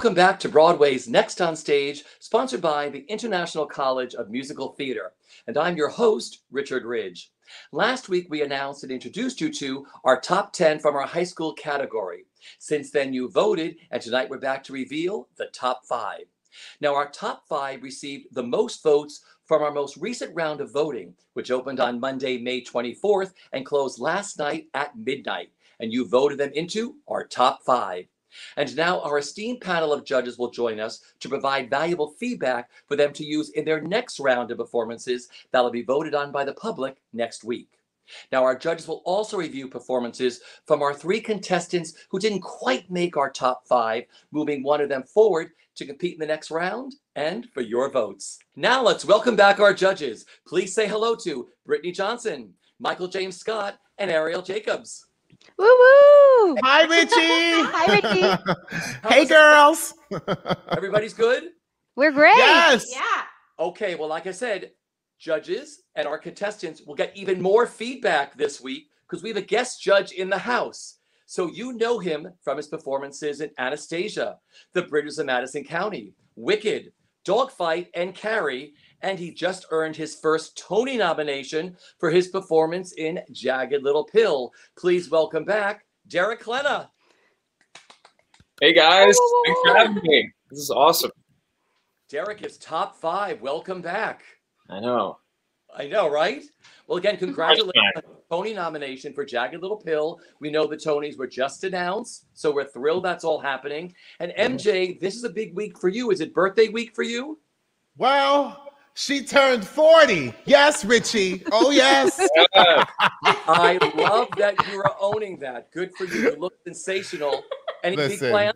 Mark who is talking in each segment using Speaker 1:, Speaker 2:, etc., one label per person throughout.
Speaker 1: Welcome back to Broadway's Next on Stage, sponsored by the International College of Musical Theater. And I'm your host, Richard Ridge. Last week, we announced and introduced you to our top 10 from our high school category. Since then, you voted, and tonight we're back to reveal the top 5. Now, our top 5 received the most votes from our most recent round of voting, which opened on Monday, May 24th, and closed last night at midnight. And you voted them into our top 5. And now our esteemed panel of judges will join us to provide valuable feedback for them to use in their next round of performances that will be voted on by the public next week. Now, our judges will also review performances from our 3 contestants who didn't quite make our top 5, moving one of them forward to compete in the next round and for your votes. Now let's welcome back our judges. Please say hello to Brittany Johnson, Michael James Scott, and Ariel Jacobs.
Speaker 2: Woo woo!
Speaker 3: Hi, Richie.
Speaker 2: Hi, Richie.
Speaker 3: Hey, girls.
Speaker 1: Everybody's good?
Speaker 2: We're great.
Speaker 3: Yes.
Speaker 4: Yeah.
Speaker 1: Okay, well, like I said, judges and our contestants will get even more feedback this week because we have a guest judge in the house. So you know him from his performances in Anastasia, The Bridges of Madison County, Wicked, Dogfight, and Carrie. And he just earned his first Tony nomination for his performance in Jagged Little Pill. Please welcome back, Derek Klena.
Speaker 5: Hey guys, thanks for having me. This is awesome.
Speaker 1: Derek is top 5. Welcome back.
Speaker 5: I know,
Speaker 1: right? Well, again, congratulations on the Tony nomination for Jagged Little Pill. We know the Tonys were just announced, so we're thrilled that's all happening. And MJ, this is a big week for you. Is it birthday week for you?
Speaker 3: Well, she turned 40. Yes, Richie. Oh, yes.
Speaker 1: I love that you are owning that. Good for you. You look sensational. Any big plans?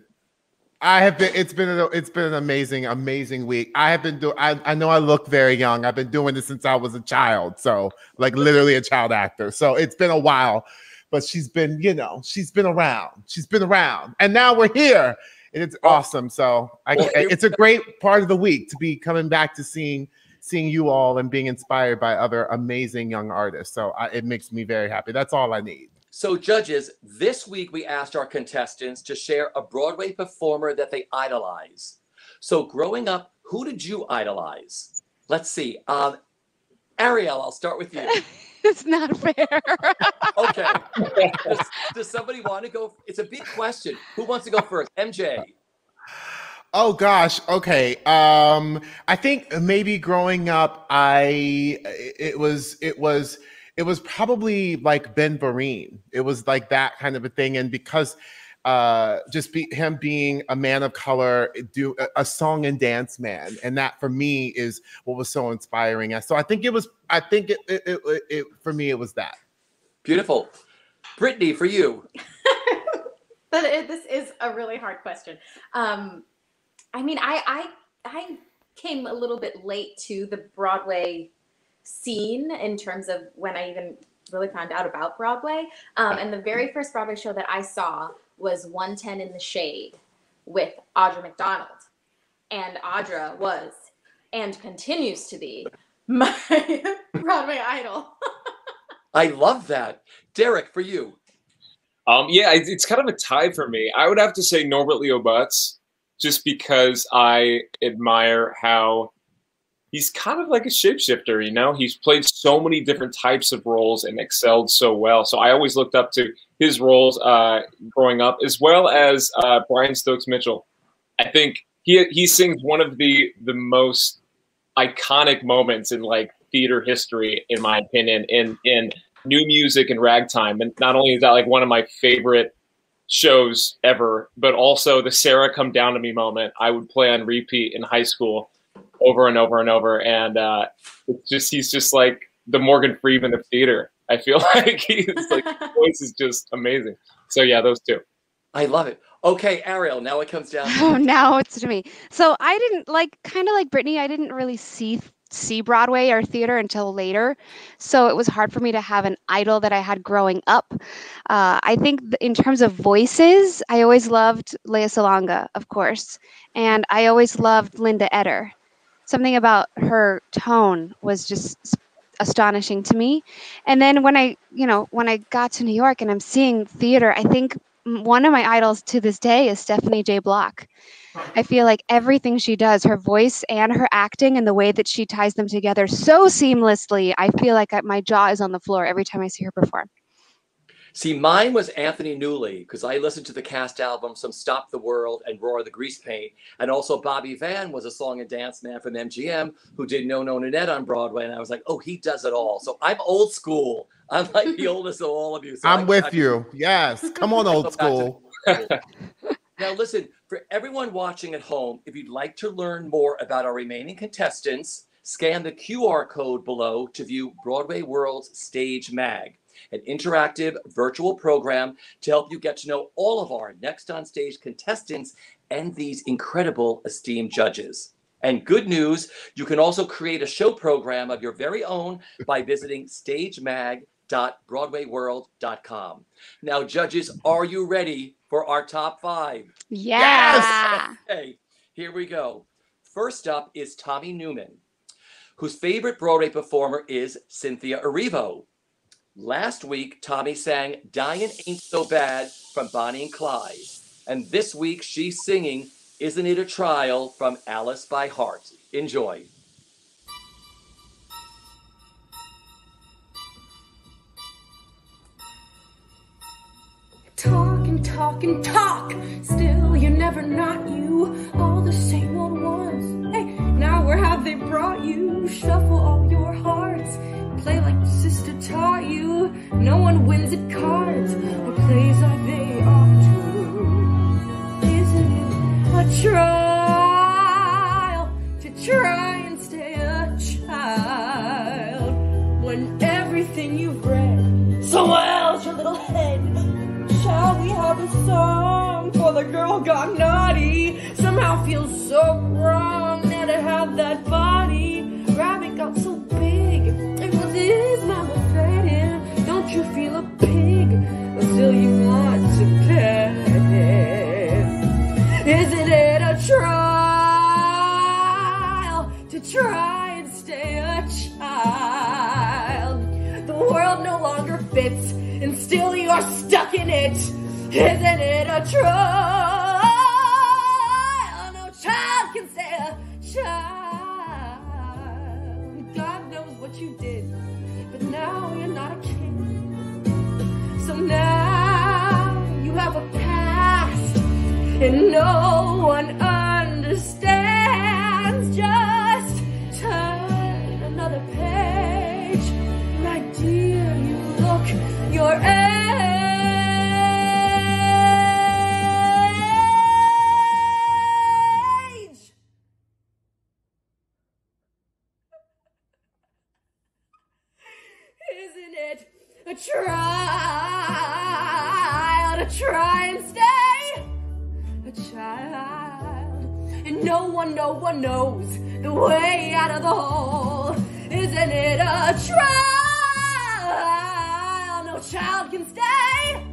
Speaker 3: I have been. It's been an amazing week. I have been doing. I know I look very young. I've been doing this since I was a child. So like literally a child actor. So it's been a while, but she's been around. She's been around, and now we're here. And it's awesome. So it's a great part of the week to be coming back to seeing you all and being inspired by other amazing young artists. So it makes me very happy. That's all I need.
Speaker 1: So judges, this week we asked our contestants to share a Broadway performer that they idolize. So growing up, who did you idolize? Let's see. Ariel, I'll start with you.
Speaker 2: It's not fair.
Speaker 1: Okay. Does somebody want to go? It's a big question. Who wants to go first? MJ.
Speaker 3: Oh gosh. Okay. I think maybe growing up, it was probably like Ben Vereen. It was like that kind of a thing, and because him being a man of color, do a song and dance man, and that for me is what was so inspiring. So I think it for me it was that.
Speaker 1: Beautiful. Brittany, for you.
Speaker 4: This is a really hard question. I mean, I came a little bit late to the Broadway scene in terms of when I even really found out about Broadway. And the very first Broadway show that I saw was 110 in the Shade with Audra McDonald. And Audra was and continues to be my Broadway idol.
Speaker 1: I love that. Derek, for you.
Speaker 5: Yeah, it's kind of a tie for me. I would have to say Norbert Leo Butz, just because I admire how he's kind of like a shapeshifter, you know? He's played so many different types of roles and excelled so well. So I always looked up to his roles growing up, as well as Brian Stokes Mitchell. I think he sings one of the most iconic moments in like theater history, in my opinion, in new music and ragtime. And not only is that like one of my favorite shows ever, but also the Sarah Come Down to Me moment I would play on repeat in high school over and over and over. And he's just like the Morgan Freeman of theater. I feel like his voice is just amazing. So yeah, those two.
Speaker 1: I love it. Okay, Ariel, now it comes down.
Speaker 2: Oh, now it's to me. So I didn't kind of like Brittany, I didn't really see Broadway or theater until later. So it was hard for me to have an idol that I had growing up. I think in terms of voices, I always loved Lea Salonga, of course. And I always loved Linda Eder. Something about her tone was just astonishing to me. And then when I got to New York and I'm seeing theater, I think one of my idols to this day is Stephanie J. Block. I feel like everything she does, her voice and her acting and the way that she ties them together so seamlessly, I feel like my jaw is on the floor every time I see her perform.
Speaker 1: See, mine was Anthony Newley, because I listened to the cast albums from Stop the World and Roar the Grease Paint. And also Bobby Van was a song and dance man from MGM who did No No Nanette on Broadway. And I was like, oh, he does it all. So I'm old school. I'm like the oldest of all of you. So
Speaker 3: I'm with you. Yes. Come on, old school.
Speaker 1: Now, listen, for everyone watching at home, if you'd like to learn more about our remaining contestants, scan the QR code below to view Broadway World's Stage Mag, an interactive virtual program to help you get to know all of our Next on Stage contestants and these incredible esteemed judges. And good news, you can also create a show program of your very own by visiting stagemag.broadwayworld.com. Now, judges, are you ready for our top 5?
Speaker 2: Yeah.
Speaker 1: Okay, here we go. First up is Tommy Newman, whose favorite Broadway performer is Cynthia Erivo. Last week, Tommy sang Dying Ain't So Bad from Bonnie and Clyde. And this week, she's singing Isn't It a Trial from Alice by Heart. Enjoy.
Speaker 6: Talk and talk and talk, still you're never not you. All the same old ones. Hey, now where have they brought you? Shuffle all your hearts, play like the sister taught you. No one wins at cards or plays like they ought to. Isn't it a trial to try and stay a child when everything you've read swells your little head? Shall we have a song for the girl got naughty? Somehow feels so wrong that it had that body. Rabbit got so big, it was his mama fed him. Don't you feel a pig until you want to pet him? Isn't it a trial to try and stay a child? The world no longer fits, and still you're stuck in it. Isn't it a trial? No child can stay a child. God knows what you did, but now you're not a kid. So now you have a past, and no one understands. Just turn another page, my dear. You look your age. Isn't it a trial to try and stay a child? And no one knows the way out of the hole. Isn't it a trial? No child can stay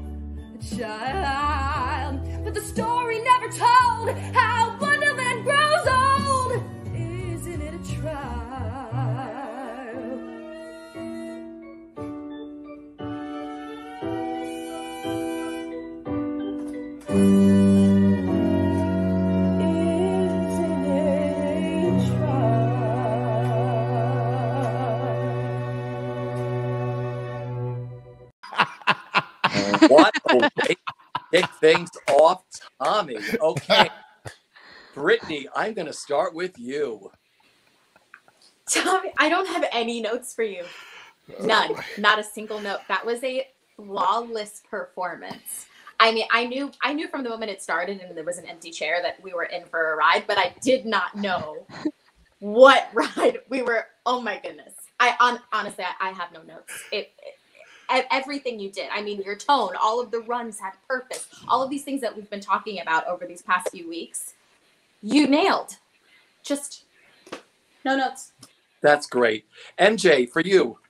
Speaker 6: a child. But the story never told how Wonderland grows old. Isn't it a trial? Isn't it a trial?
Speaker 1: What a way to kick things off, Tommy. Okay. Brittany, I'm going to start with you.
Speaker 4: Tommy, I don't have any notes for you. None. Not a single note. That was a flawless performance. I mean, I knew from the moment it started and there was an empty chair that we were in for a ride, but I did not know what ride we were. Oh my goodness. Honestly, I have no notes. Everything you did. I mean, your tone, all of the runs had purpose. All of these things that we've been talking about over these past few weeks, you nailed. Just no notes.
Speaker 1: That's great. MJ, for you.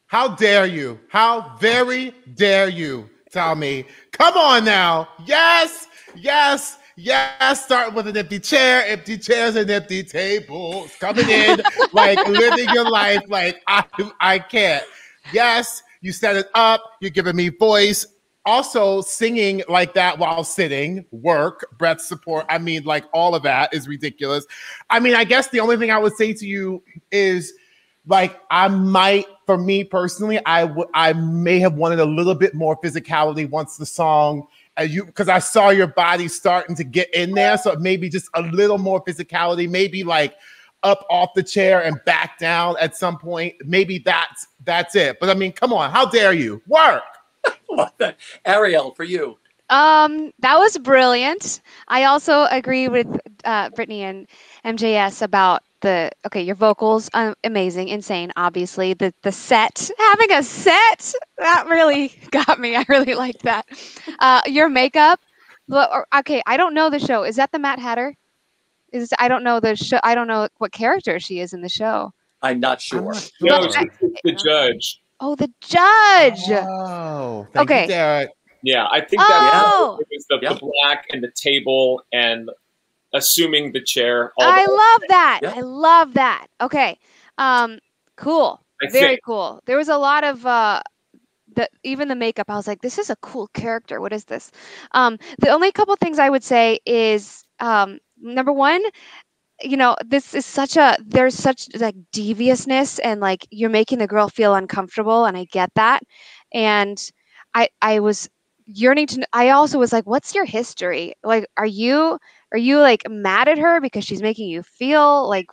Speaker 3: How dare you? How very dare you tell me? Come on now. Yes, yes, yes. Start with an empty chair, empty chairs and empty tables. Coming in, like living your life like I can't. Yes, you set it up. You're giving me voice. also singing like that while sitting, work, breath support. I mean, like all of that is ridiculous. I mean, I guess the only thing I would say to you is like, for me personally, I may have wanted a little bit more physicality once the song, because I saw your body starting to get in there. So maybe just a little more physicality, maybe like up off the chair and back down at some point. Maybe that's it. But I mean, come on, how dare you? Work.
Speaker 1: Ariel, for you.
Speaker 2: That was brilliant. I also agree with Brittany and MJS about your vocals, amazing, insane, obviously. The set, having a set, that really got me. I really liked that. Your makeup, okay, I don't know the show. Is that the Mad Hatter? I don't know the show. I don't know what character she is in the show.
Speaker 1: I'm not sure.
Speaker 5: No, it's the judge.
Speaker 2: Oh, the judge.
Speaker 3: Oh, thank you, Derek.
Speaker 5: Yeah, I think that was the black and the table and assuming the chair.
Speaker 2: I love that. I love that. Okay. Cool. Very cool. There was a lot of even the makeup. I was like, this is a cool character. What is this? The only couple things I would say is number one, this is there's such like deviousness and like you're making the girl feel uncomfortable, and I get that. And I was yearning to. I also was like, what's your history? Like, are you like mad at her because she's making you feel like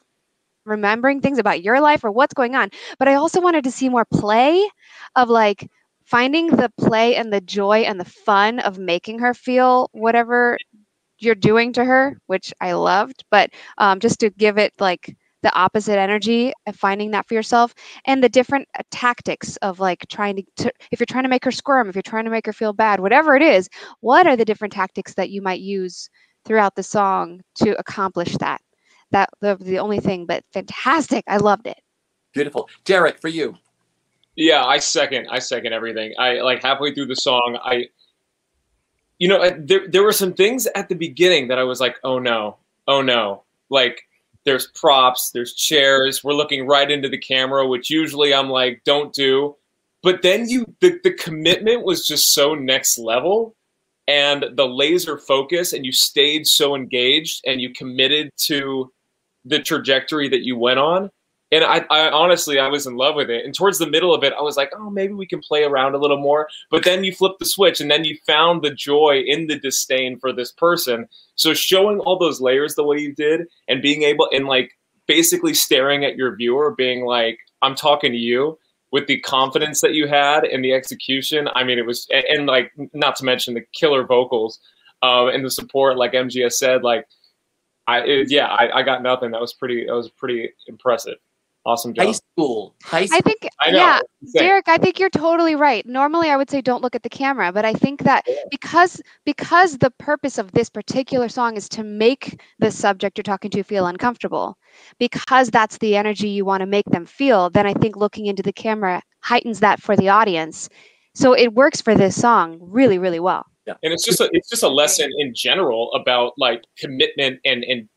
Speaker 2: remembering things about your life, or what's going on? But I also wanted to see more play of like finding the play and the joy and the fun of making her feel whatever you're doing to her, which I loved, but just to give it like the opposite energy of finding that for yourself, and the different tactics of like trying to if you're trying to make her squirm, if you're trying to make her feel bad, whatever it is, what are the different tactics that you might use throughout the song to accomplish that? That the only thing, but fantastic. I loved it.
Speaker 1: Beautiful. Derek, for you.
Speaker 5: Yeah, I second everything. I like halfway through the song, there were some things at the beginning that I was like, oh no. Like there's props, there's chairs, we're looking right into the camera, which usually I'm like, don't do. But then the commitment was just so next level, and the laser focus, and you stayed so engaged and you committed to the trajectory that you went on. And I honestly, I was in love with it. And towards the middle of it, I was like, oh, maybe we can play around a little more. But then you flipped the switch, and then you found the joy in the disdain for this person. So showing all those layers the way you did, and being able, and like basically staring at your viewer, being like, I'm talking to you, with the confidence that you had and the execution. I mean, it was, and like, not to mention the killer vocals and the support, like MGS said, like, I got nothing. That was pretty impressive. Awesome job.
Speaker 1: High school.
Speaker 2: I think, yeah, Derek, I think you're totally right. Normally I would say don't look at the camera, but I think that because the purpose of this particular song is to make the subject you're talking to feel uncomfortable, because that's the energy you want to make them feel, then I think looking into the camera heightens that for the audience. So it works for this song really, really well.
Speaker 1: Yeah.
Speaker 5: And it's just a lesson in general about like commitment and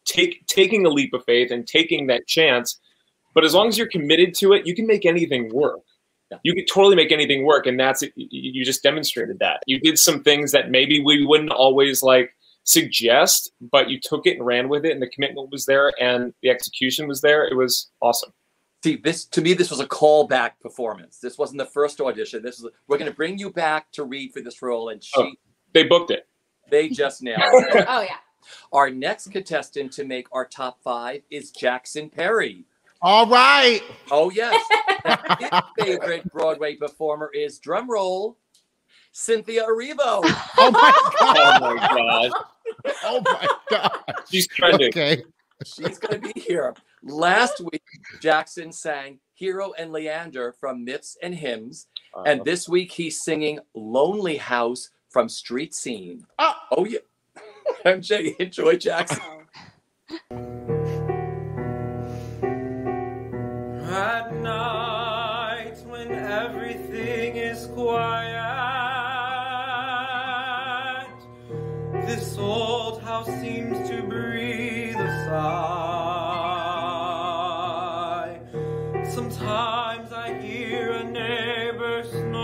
Speaker 5: taking a leap of faith and taking that chance. But as long as you're committed to it, you can make anything work. Yeah. You can totally make anything work. And that's, you just demonstrated that. You did some things that maybe we wouldn't always like suggest, but you took it and ran with it, and the commitment was there and the execution was there. It was awesome.
Speaker 1: See, to me, this was a callback performance. This wasn't the first audition. We're going to bring you back to read for this role. And
Speaker 5: they booked it.
Speaker 1: They just nailed it.
Speaker 4: Oh, yeah.
Speaker 1: Our next contestant to make our top 5 is Jackson Perry.
Speaker 3: All right.
Speaker 1: Oh, yes. His favorite Broadway performer is, drum roll, Cynthia Erivo.
Speaker 3: Oh, my God.
Speaker 5: Oh, my God.
Speaker 3: Oh, my God.
Speaker 5: She's trending.
Speaker 3: Okay.
Speaker 1: She's going to be here. Last week, Jackson sang Hero and Leander from Myths and Hymns. And this week, he's singing Lonely House from Street Scene. Oh yeah. MJ, enjoy Jackson.
Speaker 6: At night when everything is quiet, this old house seems to breathe a sigh. Sometimes I hear a neighbor snoring,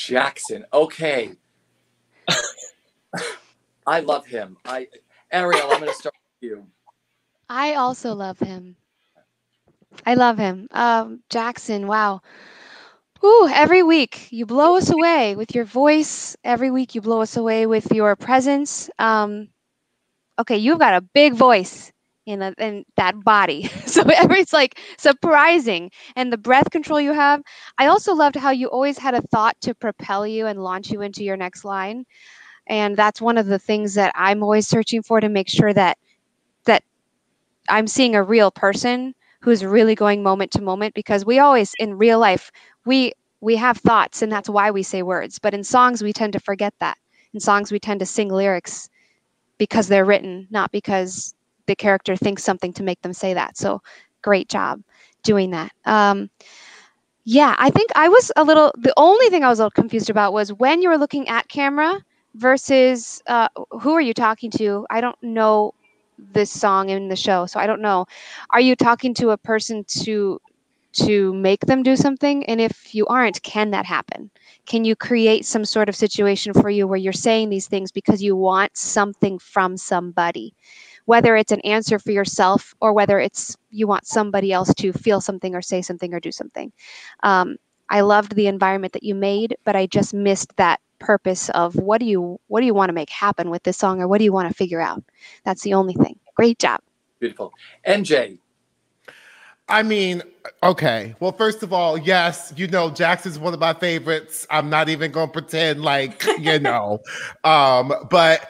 Speaker 1: Jackson. Okay. I love him. Ariel, I'm going to start with you.
Speaker 2: I also love him. I love him. Jackson, wow. Ooh, every week you blow us away with your voice. Every week you blow us away with your presence. Okay, you've got a big voice in that body. So it's like surprising. And the breath control you have. I also loved how you always had a thought to propel you and launch you into your next line. And that's one of the things that I'm always searching for, to make sure that I'm seeing a real person who's really going moment to moment, because we always in real life we have thoughts, and that's why we say words. But in songs we tend to forget that. In songs we tend to sing lyrics because they're written, not because the character thinks something to make them say that. So great job doing that. Yeah, I think the only thing I was a little confused about was when you were looking at camera versus who are you talking to? I don't know this song in the show, so I don't know. Are you talking to a person to make them do something? And if you aren't, can that happen? Can you create some sort of situation for you where you're saying these things because you want something from somebody, whether it's an answer for yourself or whether it's you want somebody else to feel something or say something or do something? I loved the environment that you made, but I just missed that purpose of what do you want to make happen with this song, or what do you want to figure out? That's the only thing. Great job.
Speaker 1: Beautiful. MJ.
Speaker 3: I mean, okay. Well, first of all, yes, Jackson's one of my favorites. I'm not even going to pretend like, but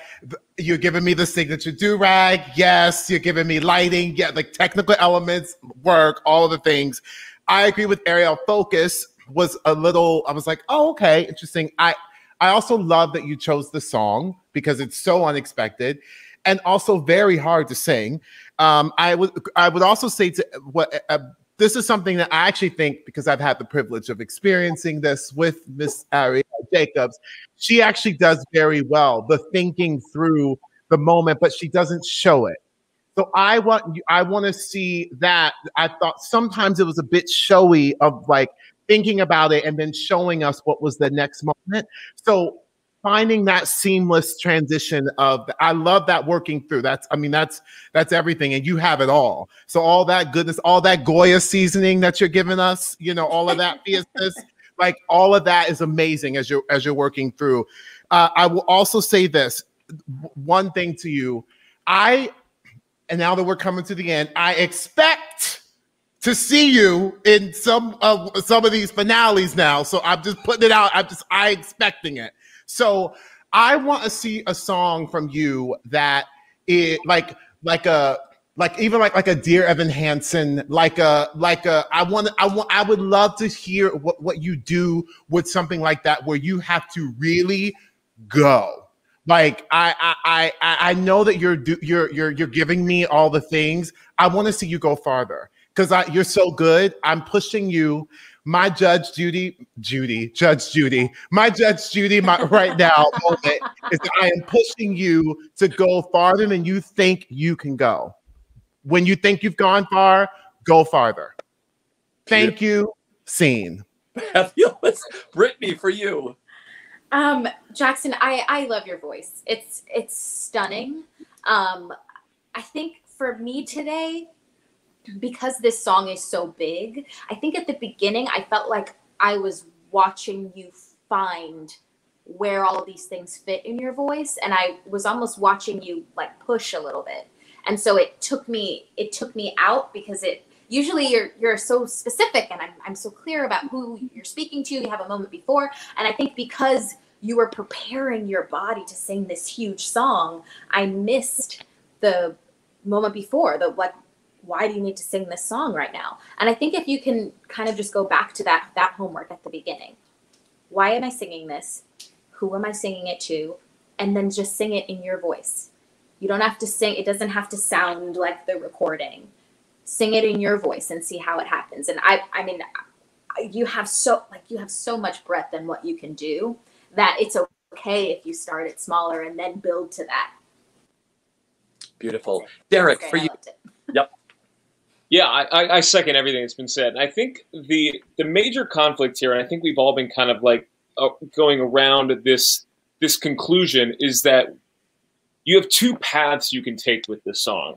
Speaker 3: you're giving me the signature do-rag. Yes, you're giving me lighting. Yeah, like technical elements, work, all of the things. I agree with Ariel. Focus was I was like, oh, okay, interesting. I also love that you chose the song because it's so unexpected and also very hard to sing. I would also say this is something that I actually think, because I've had the privilege of experiencing this with Miss Ariel Jacobs, she actually does very well the thinking through the moment, but she doesn't show it. So I want to see that. I thought sometimes it was a bit showy of like thinking about it and then showing us what was the next moment. So finding that seamless transition I love that working through. That's everything, and you have it all. So all that goodness, all that Goya seasoning that you're giving us, all of that fierceness, like all of that is amazing as you're working through. I will also say this one thing to you. And now that we're coming to the end, I expect to see you in some of these finales now. So I'm just putting it out. I'm expecting it. So I want to see a song from you that is like a Dear Evan Hansen, I would love to hear what you do with something like that, where you have to really go. Like I know that you're giving me all the things. I want to see you go farther because you're so good. I'm pushing you. My Judge Judy, right now moment is that I am pushing you to go farther than you think you can go. When you think you've gone far, go farther. Thank you. Scene.
Speaker 1: Fabulous. Brittany, for you.
Speaker 4: Jackson, I love your voice. It's stunning. I think for me today, because this song is so big, I think at the beginning I felt like I was watching you find where all these things fit in your voice, and I was almost watching you like push a little bit. And so it took me out, because usually you're so specific, and I'm so clear about who you're speaking to. You have a moment before, and I think because you were preparing your body to sing this huge song, I missed the moment before, why do you need to sing this song right now? And I think if you can kind of just go back to that homework at the beginning. Why am I singing this? Who am I singing it to? And then just sing it in your voice. You don't have to sing. It doesn't have to sound like the recording. Sing it in your voice and see how it happens. And I mean, you have so much breadth in what you can do that it's okay if you start it smaller and then build to that.
Speaker 1: Beautiful. Derek, for you. Yep.
Speaker 5: Yeah, I second everything that's been said. I think the major conflict here, and I think we've all been kind of like going around this conclusion is that you have two paths you can take with this song.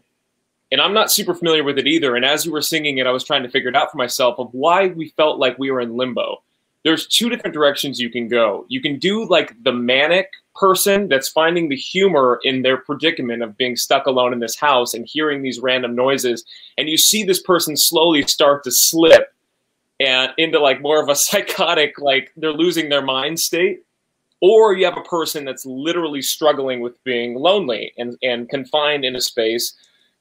Speaker 5: And I'm not super familiar with it either. And as you were singing it, I was trying to figure it out for myself of why we felt like we were in limbo. There's two different directions you can go. You can do like the manic person that's finding the humor in their predicament of being stuck alone in this house and hearing these random noises. And you see this person slowly start to slip and into like more of a psychotic, like they're losing their mind state. Or you have a person that's literally struggling with being lonely and confined in a space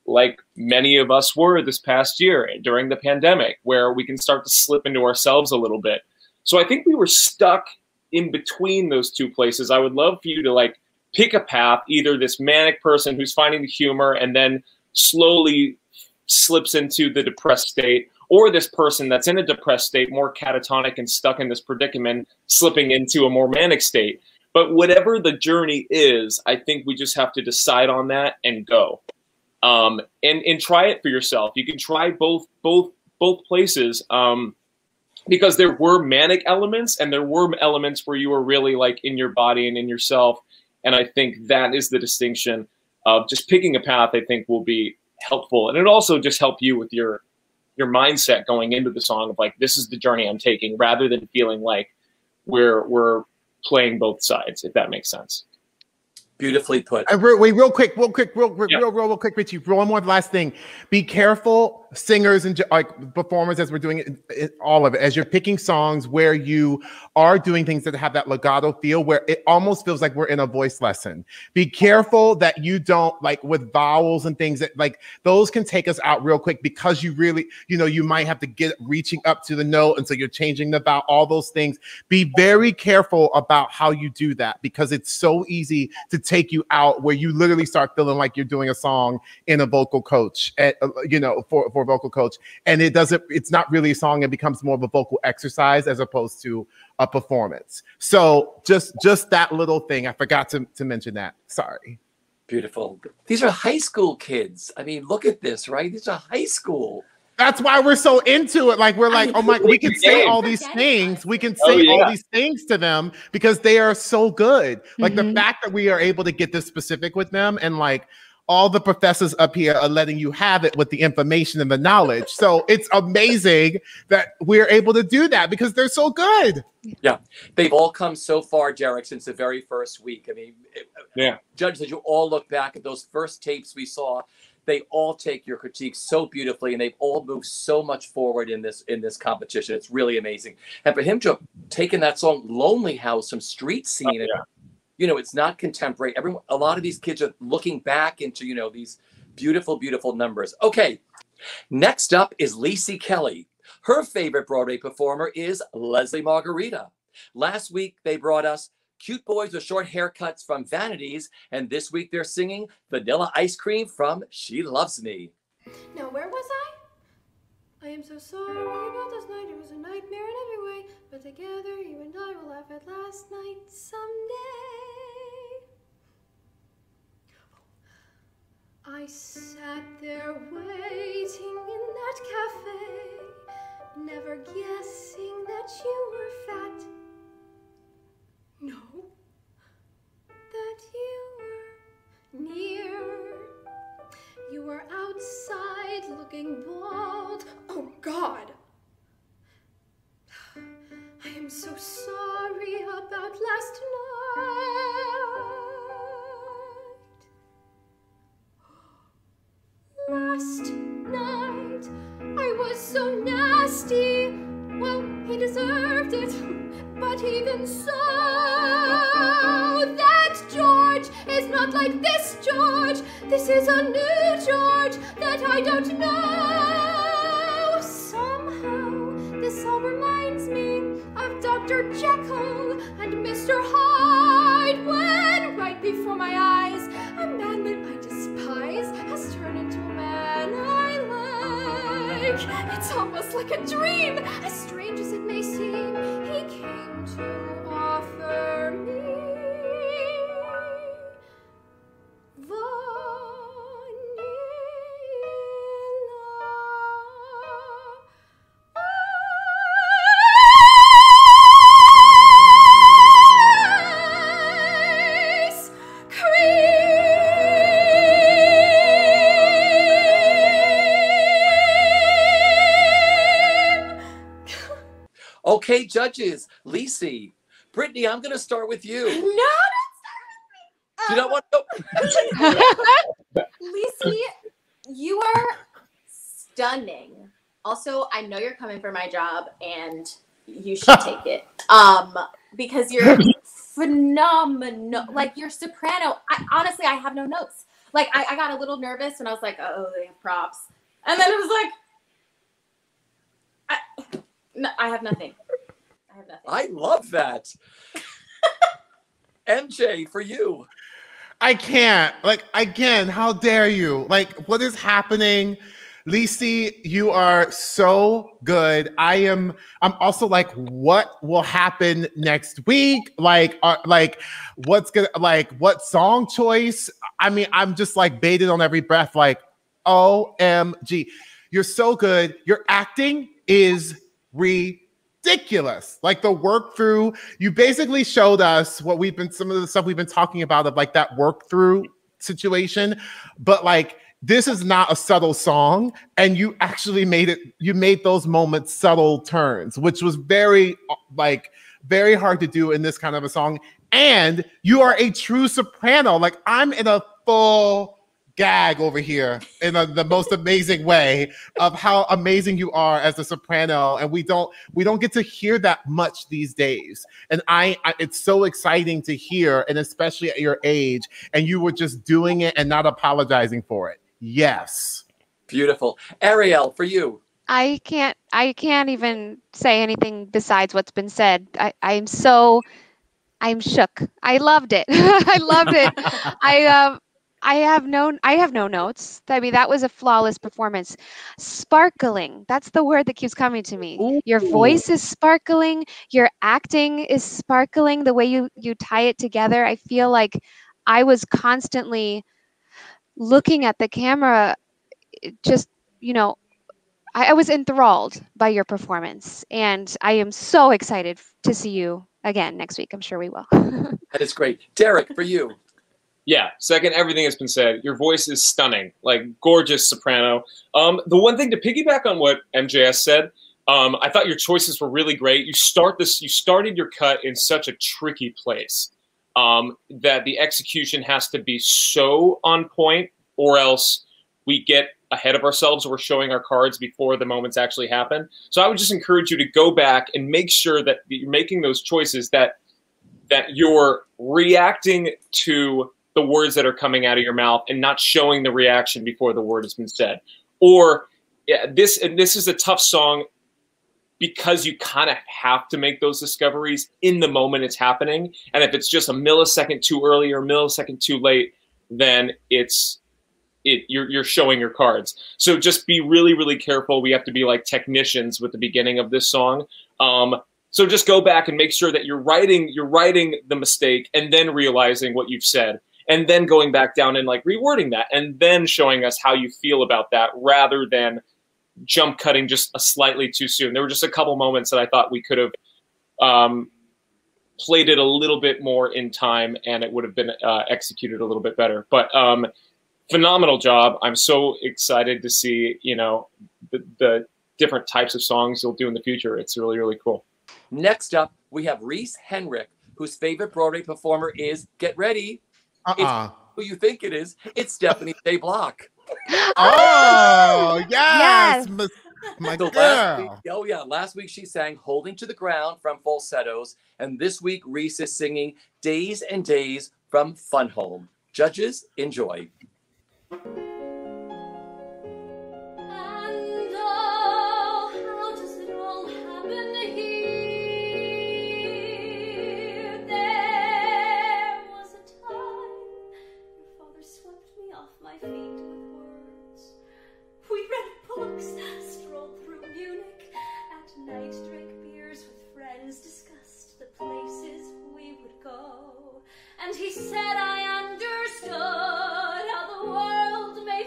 Speaker 5: like many of us were this past year during the pandemic, where we can start to slip into ourselves a little bit. So I think we were stuck in between those two places. I would love for you to like pick a path, either this manic person who's finding the humor and then slowly slips into the depressed state, or this person that's in a depressed state, more catatonic and stuck in this predicament, slipping into a more manic state. But whatever the journey is, I think we just have to decide on that and go. And try it for yourself. You can try both places, because there were manic elements and there were elements where you were really like in your body and in yourself. And I think that is the distinction of just picking a path. I think will be helpful, and it also just help you with your mindset going into the song of like, this is the journey I'm taking, rather than feeling like we're playing both sides. If that makes sense.
Speaker 1: Beautifully put.
Speaker 3: Wait, real quick, Richie. One more last thing. Be careful, singers and like performers, as we're doing it, all of it, as you're picking songs where you are doing things that have that legato feel, where it almost feels like we're in a voice lesson. Be careful that you don't, like with vowels and things that like those can take us out real quick, because you really, you might have to get reaching up to the note, and so you're changing the vowel, all those things. Be very careful about how you do that, because it's so easy to take you out where you literally start feeling like you're doing a song in a vocal coach, for a vocal coach, and it's not really a song. It becomes more of a vocal exercise as opposed to a performance. So just that little thing, I forgot to mention that. Sorry.
Speaker 1: Beautiful. These are high school kids. I mean, look at this, right? These are high school.
Speaker 3: That's why we're so into it. Like, we're like, oh my, we can say all these things. We can say all these things to them because they are so good. Like the fact that we are able to get this specific with them, and like all the professors up here are letting you have it with the information and the knowledge. So it's amazing that we're able to do that because they're so good.
Speaker 1: Yeah. They've all come so far, Derek, since the very first week. I mean, judges, as you all look back at those first tapes we saw, they all take your critiques so beautifully, and they've all moved so much forward in this competition. It's really amazing. And for him to have taken that song "Lonely House" from Street Scene, it's not contemporary. A lot of these kids are looking back into these beautiful, beautiful numbers. Okay, next up is Lacey Kelly. Her favorite Broadway performer is Leslie Margarita. Last week they brought us Cute Boys with Short Haircuts from Vanities, and this week they're singing Vanilla Ice Cream from She Loves Me.
Speaker 6: Now, where was I? I am so sorry about this night. It was a nightmare in every way, but together you and I will laugh at last night someday. I sat there waiting in that cafe, never guessing that you were fat. No, that you were near. You were outside looking bald. Oh, God. I am so sorry about last night. Last night, I was so nasty. Well, he deserved it, but even so, that George is not like this George. This is a new George that I don't know. Somehow, this all reminds me of Dr. Jekyll and Mr. Hyde, when right before my eyes, a man that I despise has turned into a man I like. It's almost like a dream, as strange as it may seem. He came to offer me
Speaker 1: Okay, judges, Lisi, Brittany, I'm going to start with you.
Speaker 4: No, don't
Speaker 1: Do you
Speaker 4: start
Speaker 1: not want to?
Speaker 4: with me. Lisi, you are stunning. Also, I know you're coming for my job, and you should take it. Because you're phenomenal. Like, you're soprano. Honestly, I have no notes. Like, I got a little nervous when I was like, oh, they have props. And then it was like, I have nothing. I have nothing.
Speaker 1: I love that. MJ, for you.
Speaker 3: I can't. Like, again, how dare you? Like, what is happening? Lisi, you are so good. I'm also like, what will happen next week? Like what song choice? I mean, I'm just like baited on every breath, like, OMG. You're so good. Your acting is ridiculous. Like the work through, you basically showed us what some of the stuff we've been talking about of like that work through situation, but like, this is not a subtle song, and you actually you made those moments subtle turns, which was very hard to do in this kind of a song. And you are a true soprano. Like, I'm in a full gag over here in the most amazing way of how amazing you are as a soprano, and we don't get to hear that much these days, and it's so exciting to hear, and especially at your age, and you were just doing it and not apologizing for it. Yes.
Speaker 1: Beautiful. Ariel, for you.
Speaker 2: I can't even say anything besides what's been said. I'm shook. I loved it. I loved it. I have no notes. I mean, that was a flawless performance. Sparkling. That's the word that keeps coming to me.
Speaker 1: Ooh.
Speaker 2: Your voice is sparkling. Your acting is sparkling. The way you tie it together, I feel like I was constantly looking at the camera, just, I was enthralled by your performance, and I am so excited to see you again next week. I'm sure we will.
Speaker 1: That is great. Derek, for you.
Speaker 5: Yeah, second, everything has been said. Your voice is stunning, like gorgeous soprano. The one thing to piggyback on what MJS said, I thought your choices were really great. You started your cut in such a tricky place that the execution has to be so on point, or else we get ahead of ourselves. We're showing our cards before the moments actually happen. So I would just encourage you to go back and make sure that you're making those choices, that you're reacting to the words that are coming out of your mouth and not showing the reaction before the word has been said. Or this is a tough song because you kind of have to make those discoveries in the moment it's happening. And if it's just a millisecond too early or a millisecond too late, then you're showing your cards. So just be really, really careful. We have to be like technicians with the beginning of this song. So just go back and make sure that you're writing the mistake and then realizing what you've said, and then going back down and like rewording that, and then showing us how you feel about that, rather than jump cutting just a slightly too soon. There were just a couple moments that I thought we could have played it a little bit more in time, and it would have been executed a little bit better. But phenomenal job. I'm so excited to see, the different types of songs you'll do in the future. It's really, really cool.
Speaker 1: Next up, we have Reese Henrik, whose favorite Broadway performer is, get ready, it's who you think it is. It's Stephanie J. Block.
Speaker 3: Oh, yes.
Speaker 2: Yes.
Speaker 3: My
Speaker 1: So
Speaker 3: girl.
Speaker 1: last week she sang Holding to the Ground from Falsettos, and this week Reese is singing Days and Days from Fun Home. Judges, enjoy.
Speaker 6: And he said I understood how the world made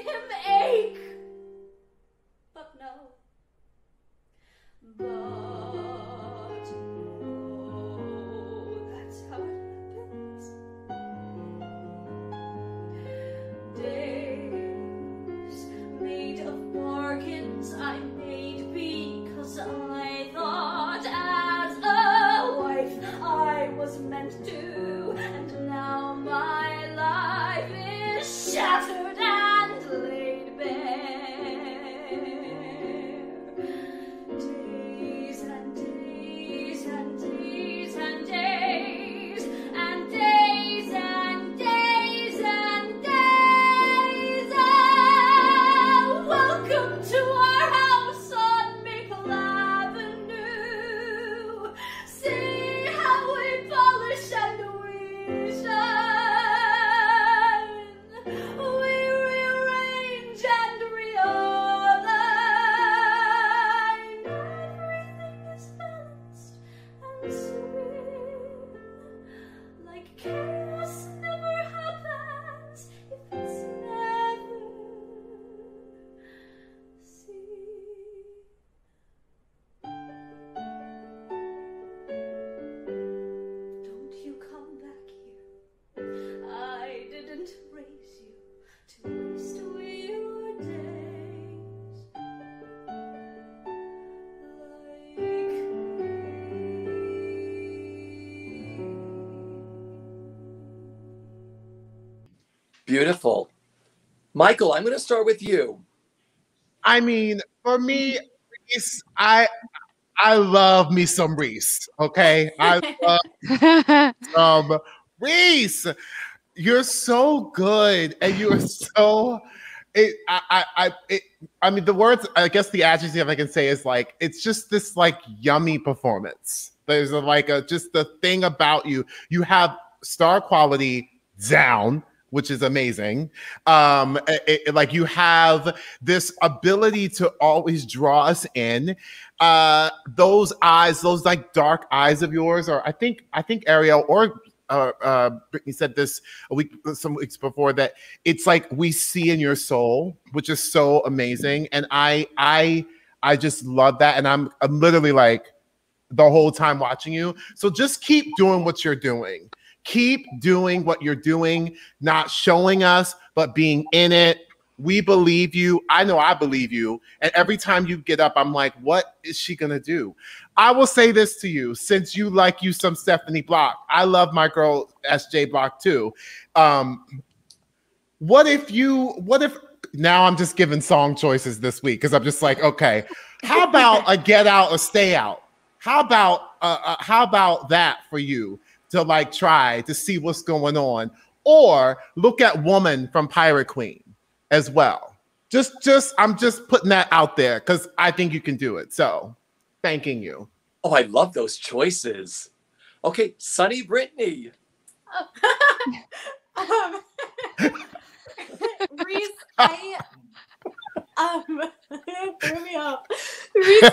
Speaker 1: Beautiful. Michael, I'm going to start with you.
Speaker 3: I mean, for me, Reese, I love me some Reese. Okay, I love some Reese. You're so good, and you are so. I mean, the words. I guess the adjective I can say is like it's just this like yummy performance. There's just the thing about you. You have star quality down, which is amazing. Like you have this ability to always draw us in. Those eyes, those like dark eyes of yours, or I think Ariel or Brittany said this some weeks before, that it's like we see in your soul, which is so amazing. And I just love that. And I'm literally like the whole time watching you. So just keep doing what you're doing. Keep doing what you're doing, not showing us, but being in it. We believe you. I know I believe you. And every time you get up, I'm like, what is she going to do? I will say this to you, since you like you some Stephanie Block. I love my girl SJ Block too. What if now I'm just giving song choices this week because I'm just like, okay, how about a Get Out or Stay Out? How about that for you to like try to see what's going on? Or look at Woman from Pirate Queen as well. I'm just putting that out there because I think you can do it. So thanking you.
Speaker 1: Oh, I love those choices. Okay, Sunny Brittany.
Speaker 4: Reese, threw me off. Reese,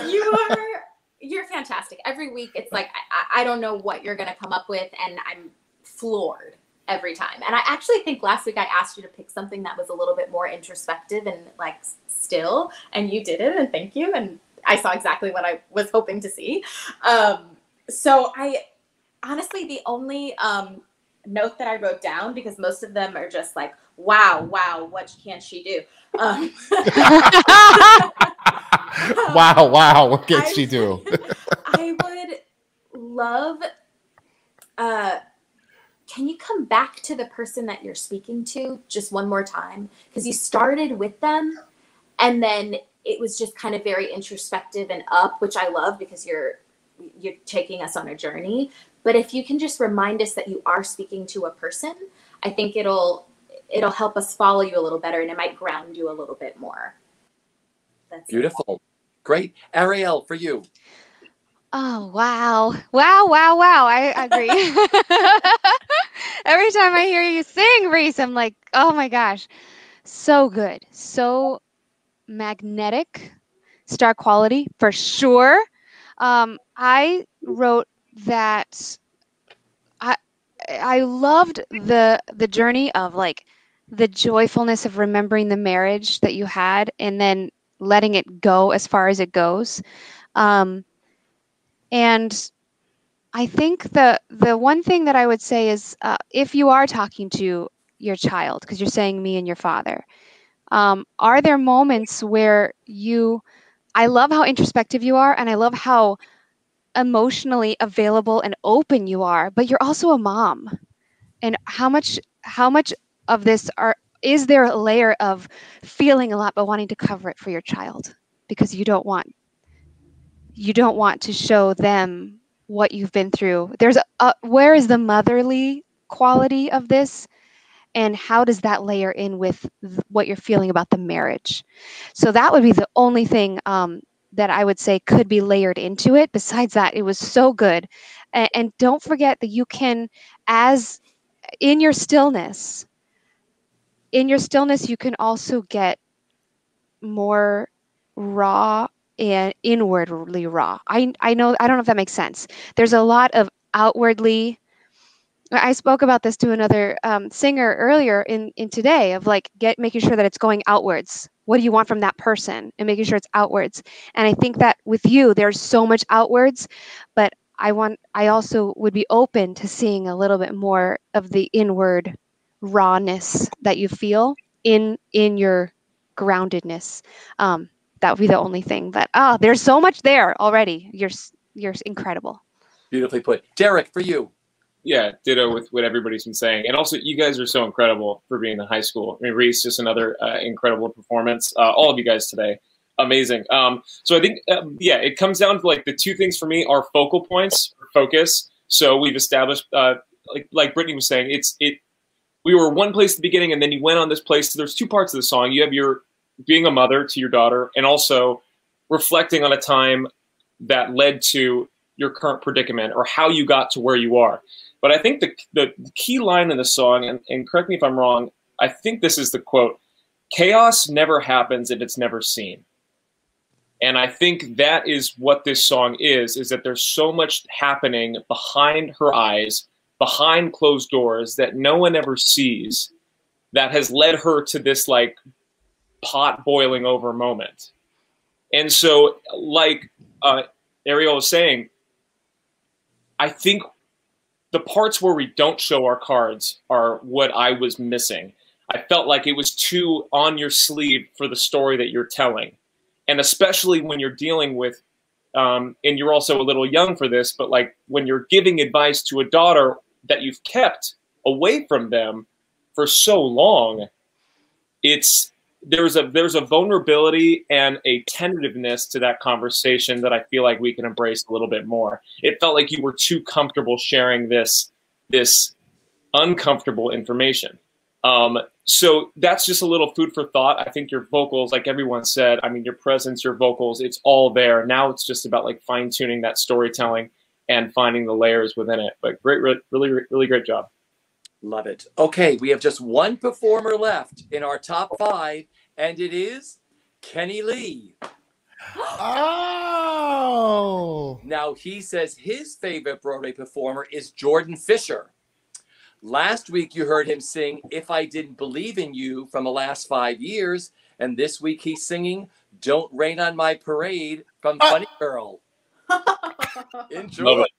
Speaker 4: you're fantastic. Every week, it's like I don't know what you're gonna come up with, and I'm floored every time. And I actually think last week I asked you to pick something that was a little bit more introspective and like still, and you did it, and thank you. And I saw exactly what I was hoping to see. So I honestly, the only note that I wrote down, because most of them are just like, wow, what can she do?
Speaker 3: Wow, what can she do?
Speaker 4: I would love, can you come back to the person that you're speaking to just one more time? Because you started with them, and then it was just kind of very introspective and up, which I love because you're taking us on a journey. But if you can just remind us that you are speaking to a person, I think it'll help us follow you a little better, and it might ground you a little bit more. That's
Speaker 1: beautiful. It. Great. Ariel, for you.
Speaker 2: Oh, wow. I agree. Every time I hear you sing, Reese, I'm like, oh my gosh, so good. So magnetic, star quality for sure. I wrote that I loved the journey of like the joyfulness of remembering the marriage that you had and then letting it go as far as it goes. And I think the one thing that I would say is if you are talking to your child, because you're saying me and your father, are there moments where I love how introspective you are, and I love how emotionally available and open you are, but you're also a mom. And how much of this is there a layer of feeling a lot but wanting to cover it for your child because you don't want to show them what you've been through? There's where is the motherly quality of this, and how does that layer in with what you're feeling about the marriage? So that would be the only thing that I would say could be layered into it. Besides that, it was so good. And don't forget that you can, as in your stillness, you can also get more raw and inwardly raw. I know, I don't know if that makes sense. There's a lot of outwardly. I spoke about this to another singer earlier in today of like making sure that it's going outwards. What do you want from that person, and making sure it's outwards. And I think that with you, there's so much outwards, but I also would be open to seeing a little bit more of the inward rawness that you feel in your groundedness. That would be the only thing. But there's so much there already. You're incredible.
Speaker 1: Beautifully put. Derek, for you.
Speaker 5: Yeah, ditto with what everybody's been saying. And also, you guys are so incredible for being in high school. I mean, Reese, just another incredible performance. All of you guys today, amazing. So I think, yeah, it comes down to like the two things for me are focal points, focus. So we've established, like Brittany was saying, we were one place at the beginning, and then you went on this place. So there's two parts of the song. You have your being a mother to your daughter, and also reflecting on a time that led to your current predicament or how you got to where you are. But I think the key line in the song, and correct me if I'm wrong, I think this is the quote, chaos never happens if it's never seen. And I think that is what this song is that there's so much happening behind her eyes, behind closed doors that no one ever sees, that has led her to this like pot boiling over moment. And so like Ariel was saying, I think the parts where we don't show our cards are what I was missing. I felt like it was too on your sleeve for the story that you're telling. And especially when you're dealing with, and you're also a little young for this, but like when you're giving advice to a daughter that you've kept away from them for so long, there's a vulnerability and a tentativeness to that conversation that I feel like we can embrace a little bit more. It felt like you were too comfortable sharing this uncomfortable information. So that's just a little food for thought. I think your vocals, like everyone said, I mean, your presence, your vocals, it's all there. Now it's just about like fine tuning that storytelling and finding the layers within it. But great, really, really great job.
Speaker 1: Love it. Okay, we have just one performer left in our top 5, and it is Kenny Lee.
Speaker 3: Oh!
Speaker 1: Now, he says his favorite Broadway performer is Jordan Fisher. Last week, you heard him sing If I Didn't Believe in You from the last 5 years, and this week he's singing Don't Rain on My Parade from Funny Girl. Enjoy.
Speaker 5: Love it.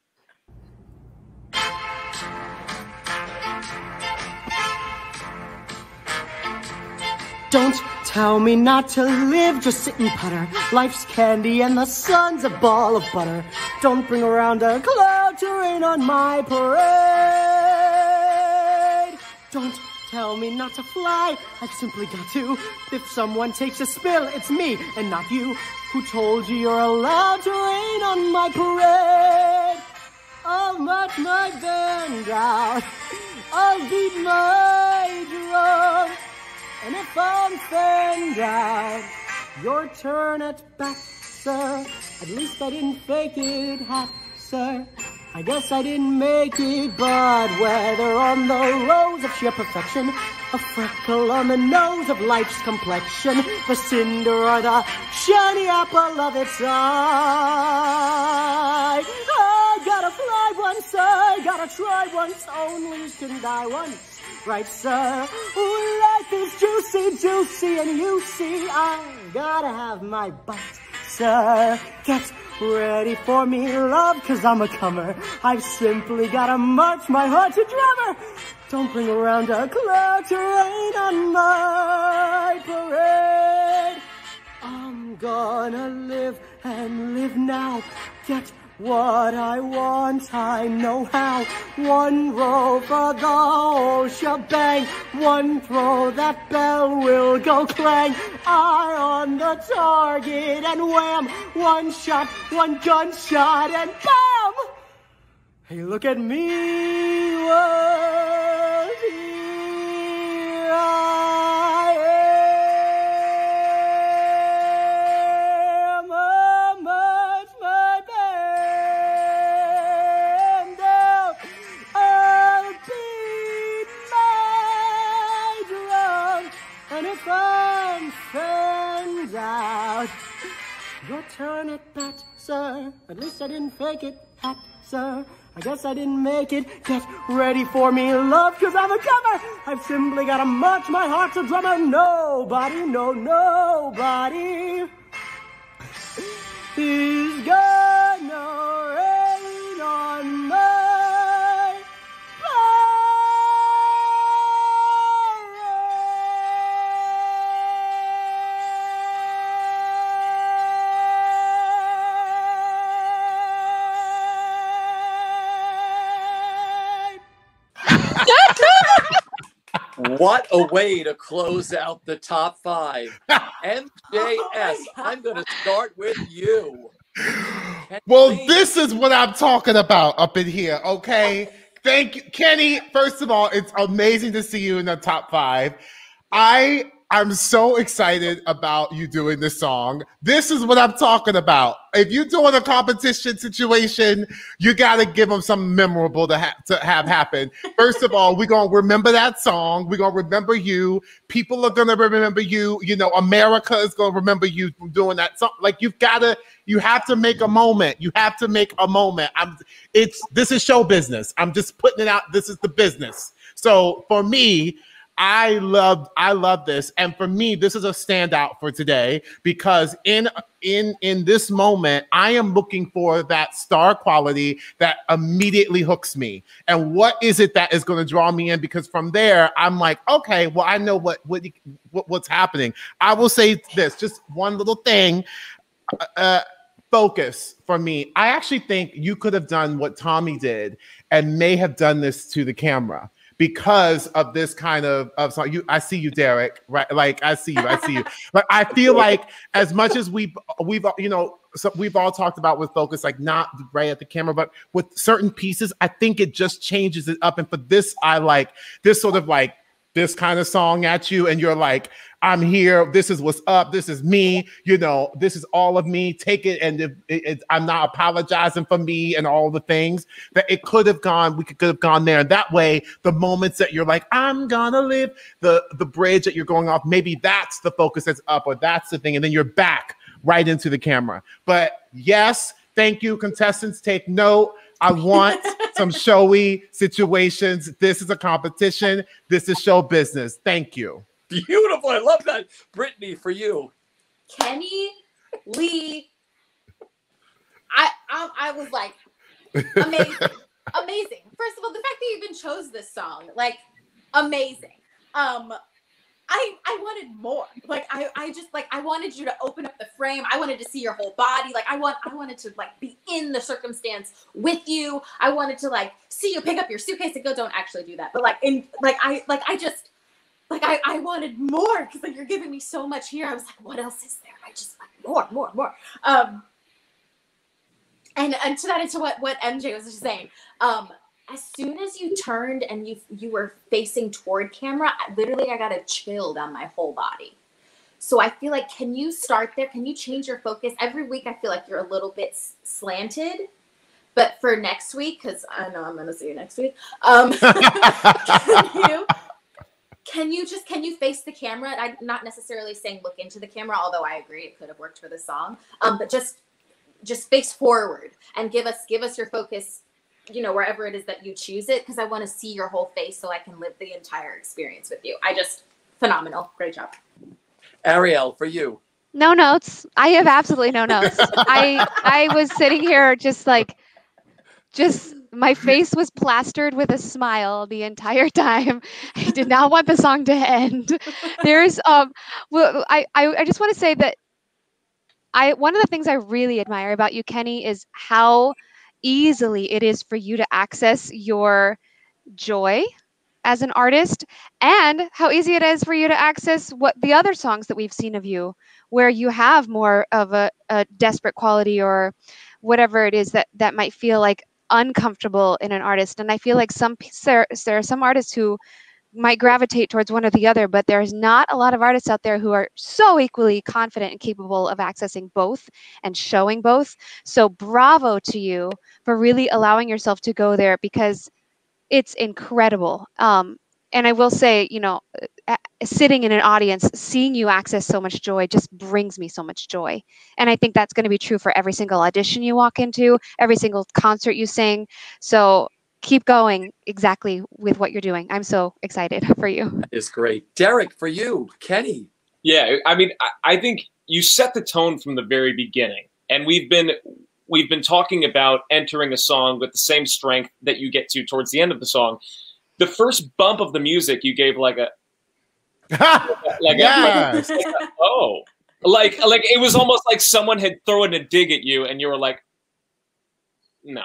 Speaker 7: Don't tell me not to live, just sit and putter. Life's candy and the sun's a ball of butter. Don't bring around a cloud to rain on my parade. Don't tell me not to fly, I've simply got to. If someone takes a spill, it's me and not you. Who told you you're allowed to rain on my parade? I'll march my band out, I'll beat my drum. And if I'm found out, your turn at bat, sir. At least I didn't fake it, hat, sir. I guess I didn't make it, but whether on the rose of sheer perfection, a freckle on the nose of life's complexion, the cinder or the shiny apple of its eye. I gotta fly once, sir, gotta try once, only can die once. Right, sir? Ooh, life is juicy, juicy, and you see, I gotta have my bite, sir. Get ready for me, love, 'cause I'm a comer. I've simply gotta march my heart to drummer. Don't bring around a cloud to rain on my parade. I'm gonna live and live now. Get what I want, I know how. One row for the whole shebang. One throw, that bell will go clang. Eye on the target and wham. One shot, one gunshot and bam! Hey, look at me, well, here I am. How much my band down, I'll beat my drum. And if I'm found out, your turn at bat, sir. At least I didn't fake it, hat, sir. I guess I didn't make it. Get ready for me, love, 'cause I'm a comer. I've simply gotta march my heart to drummer. Nobody, no, nobody is gonna rain on my parade.
Speaker 1: What a way to close out the top 5. MJS,
Speaker 4: Oh
Speaker 1: I'm going to start with you.
Speaker 3: Well, this is what I'm talking about up in here, okay? Thank you, Kenny. First of all, it's amazing to see you in the top 5. I'm so excited about you doing this song. This is what I'm talking about. If you're doing a competition situation, you got to give them something memorable to have happen. First of all, we're going to remember that song. We're going to remember you. People are going to remember you. You know, America is going to remember you from doing that song. Like, you have to make a moment. You have to make a moment. This is show business. I'm just putting it out. This is the business. So for me, I love this, and for me, this is a standout for today because in this moment, I am looking for that star quality that immediately hooks me. And what is it that is going to draw me in? Because from there, I'm like, okay, well, I know what's happening. I will say this, just one little thing. Focus for me. I actually think you could have done what Tommy did and may have done this to the camera. Because of this kind of song. I see you, Derek, right? Like, I see you. But I feel like as much as we've you know, so we've all talked about with focus, like not right at the camera, but with certain pieces, I think it just changes it up. And for this, I like this sort of like this kind of song at you, and you're like, I'm here. This is what's up. This is me. You know, this is all of me. Take it. And I'm not apologizing for me and all the things that it could have gone. We could have gone there. And that way, the moments that you're like, I'm gonna live, the bridge that you're going off, maybe that's the focus that's up, or that's the thing. And then you're back right into the camera. But yes, thank you, contestants. Take note. I want some showy situations. This is a competition. This is show business. Thank you.
Speaker 1: Beautiful. I love that. Brittany, for you.
Speaker 4: Kenny Lee. I was like, amazing. Amazing. First of all, the fact that you even chose this song, like, amazing. I wanted more. Like, I just, like, I wanted you to open up the frame. I wanted to see your whole body. Like, I wanted to, like, be in the circumstance with you. I wanted to, like, see you pick up your suitcase and go. Don't actually do that. But, like, I wanted more because, like, you're giving me so much here. I was like, what else is there? I just like more. And to that, into what MJ was just saying. As soon as you turned and you were facing toward camera, I got a chill down my whole body. So I feel like, can you start there? Can you change your focus? Every week I feel like you're a little bit slanted. But for next week, because I know I'm going to see you next week, can you face the camera? I'm not necessarily saying look into the camera, although I agree it could have worked for the song. But just face forward and give us your focus, you know, wherever it is that you choose it, because I want to see your whole face so I can live the entire experience with you. Phenomenal. Great job.
Speaker 1: Ariel, for you.
Speaker 2: No notes. I have absolutely no notes. I was sitting here just my face was plastered with a smile the entire time. I did not want the song to end. There's well, I just want to say that one of the things I really admire about you, Kenny, is how easily it is for you to access your joy as an artist, and how easy it is for you to access what the other songs that we've seen of you, where you have more of a desperate quality or whatever it is that might feel like uncomfortable in an artist. And I feel like there are some artists who might gravitate towards one or the other, but there's not a lot of artists out there who are so equally confident and capable of accessing both and showing both. So bravo to you for really allowing yourself to go there, because it's incredible. And I will say, you know, sitting in an audience, seeing you access so much joy just brings me so much joy. And I think that's going to be true for every single audition you walk into, every single concert you sing. So keep going exactly with what you're doing. I'm so excited for you.
Speaker 1: That is great. Derek, for you. Kenny.
Speaker 5: Yeah, I mean, I think you set the tone from the very beginning. And we've been talking about entering a song with the same strength that you get to towards the end of the song. The first bump of the music, you gave like it was almost like someone had thrown a dig at you, and you were like, no.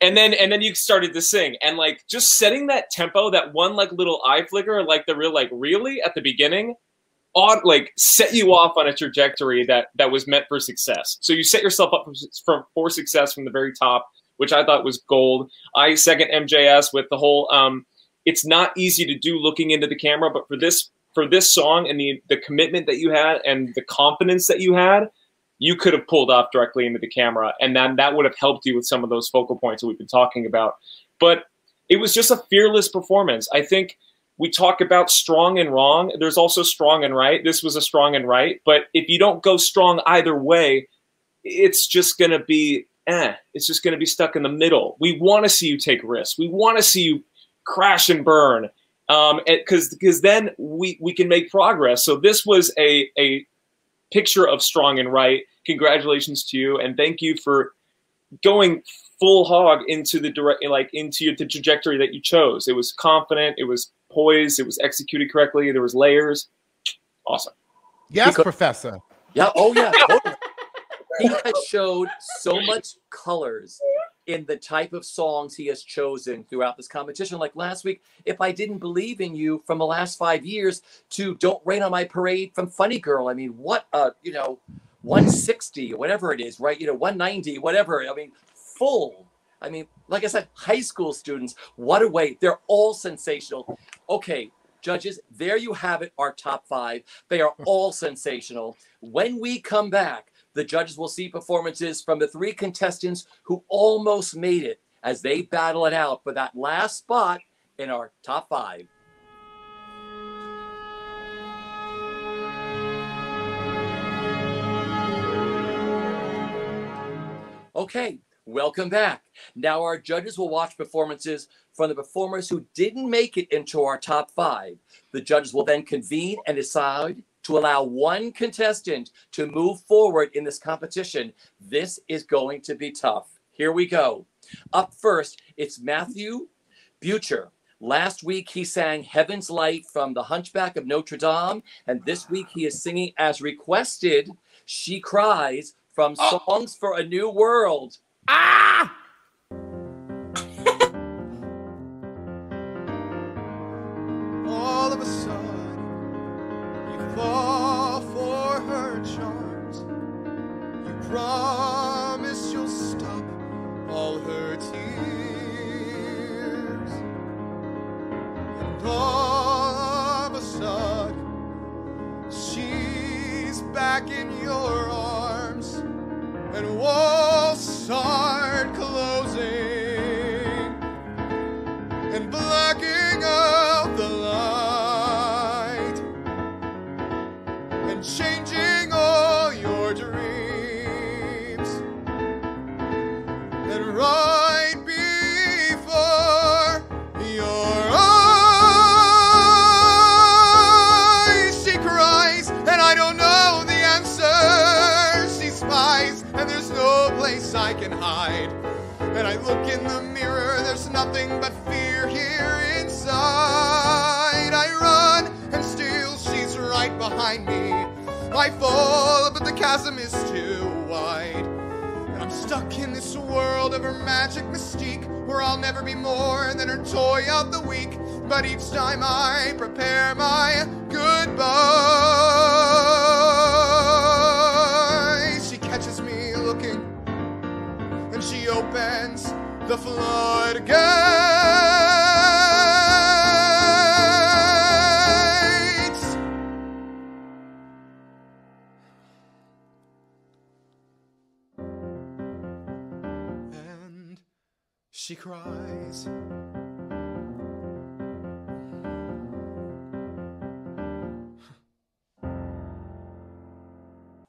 Speaker 5: then you started to sing, and like just setting that tempo, that one like little eye flicker, like the real like really at the beginning, like set you off on a trajectory that was meant for success. So you set yourself up for success from the very top, which I thought was gold. I second MJS with the whole. It's not easy to do looking into the camera, but for this song and the commitment that you had and the confidence that you had, you could have pulled off directly into the camera, and then that would have helped you with some of those focal points that we've been talking about. But it was just a fearless performance. I think we talk about strong and wrong. There's also strong and right. This was a strong and right. But if you don't go strong either way, it's just going to be, it's just going to be stuck in the middle. We want to see you take risks. We want to see you crash and burn, because then we can make progress. So this was a picture of strong and right. Congratulations to you, and thank you for going full hog into the the trajectory that you chose. It was confident, it was poised, it was executed correctly. There was layers. Awesome.
Speaker 3: Yes, Professor.
Speaker 1: Yeah. Oh yeah. Totally. He has showed so much colors in the type of songs he has chosen throughout this competition. Like last week, If I Didn't Believe in You from the last 5 years to Don't Rain on My Parade from Funny Girl. I mean, what, 160, whatever it is, right? 190, whatever. I mean, full. I mean, like I said, high school students, what a way. They're all sensational. Okay, judges, there you have it, our top 5. They are all sensational. When we come back, the judges will see performances from the 3 contestants who almost made it as they battle it out for that last spot in our top 5. Okay, welcome back. Now our judges will watch performances from the performers who didn't make it into our top 5. The judges will then convene and decide to allow one contestant to move forward in this competition. This is going to be tough. Here we go. Up first, it's Matthew Butcher. Last week, he sang Heaven's Light from The Hunchback of Notre Dame, and this week he is singing as requested, She Cries from Songs for a New World. Ah!
Speaker 8: All of a sudden, fall for her charms. You promise you'll stop all her tears, and all of a sudden she's back in your arms, and walls start closing and blocking out the light, changing all your dreams. And right before your eyes, she cries, and I don't know the answer. She spies, and there's no place I can hide. And I look in the mirror, there's nothing but fear here inside. I run, and still she's right behind me. I fall, but the chasm is too wide. And I'm stuck in this world of her magic mystique, where I'll never be more than her toy of the week. But each time I prepare my goodbye, she catches me looking, and she opens the floodgates. She cries.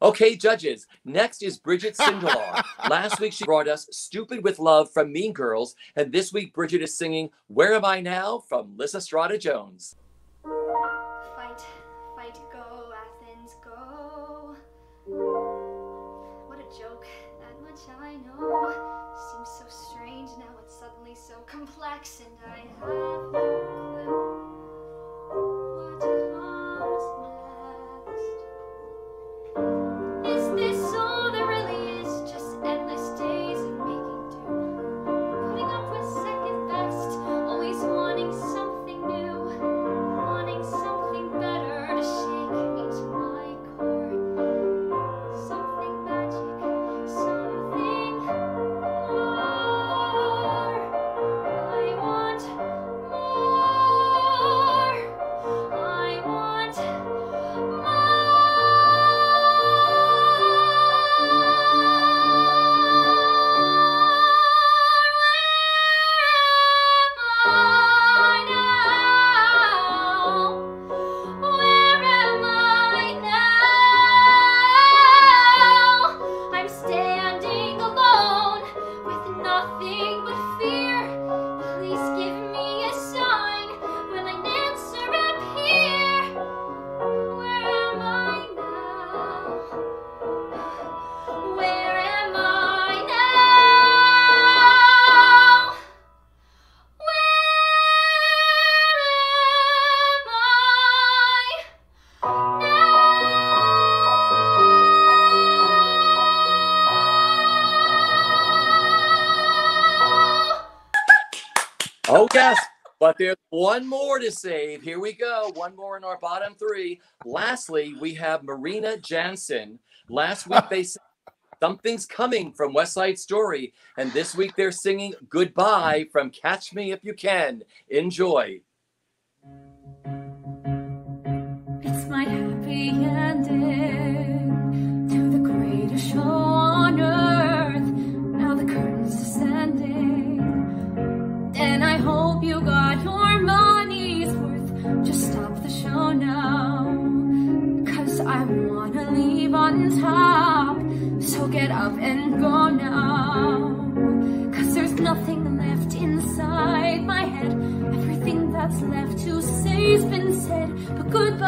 Speaker 1: Okay, judges, next is Bridget Sindelar. Last week she brought us Stupid with Love from Mean Girls, and this week Bridget is singing Where Am I Now from Lyssa Strata-Jones.
Speaker 9: Fight, fight, go, Athens, go. What a joke, that much I know. Seems so strange, now it's suddenly so complex, and I have no clue what comes next. Is this all there really is? Just endless days of making do,
Speaker 1: Oh, yes. But there's one more to save. Here we go. One more in our bottom three. Lastly, we have Marina Jansen. Last week they said Something's Coming from West Side Story. And this week they're singing Goodbye from Catch Me If You Can. Enjoy.
Speaker 6: It's my happy ending to the greatest show on earth. Now the curtain's descending. And I hope you got your money's worth. Just stop the show now, 'cause I wanna leave on top. So get up and go now, 'cause there's nothing left inside my head. Everything that's left to say's been said. But goodbye,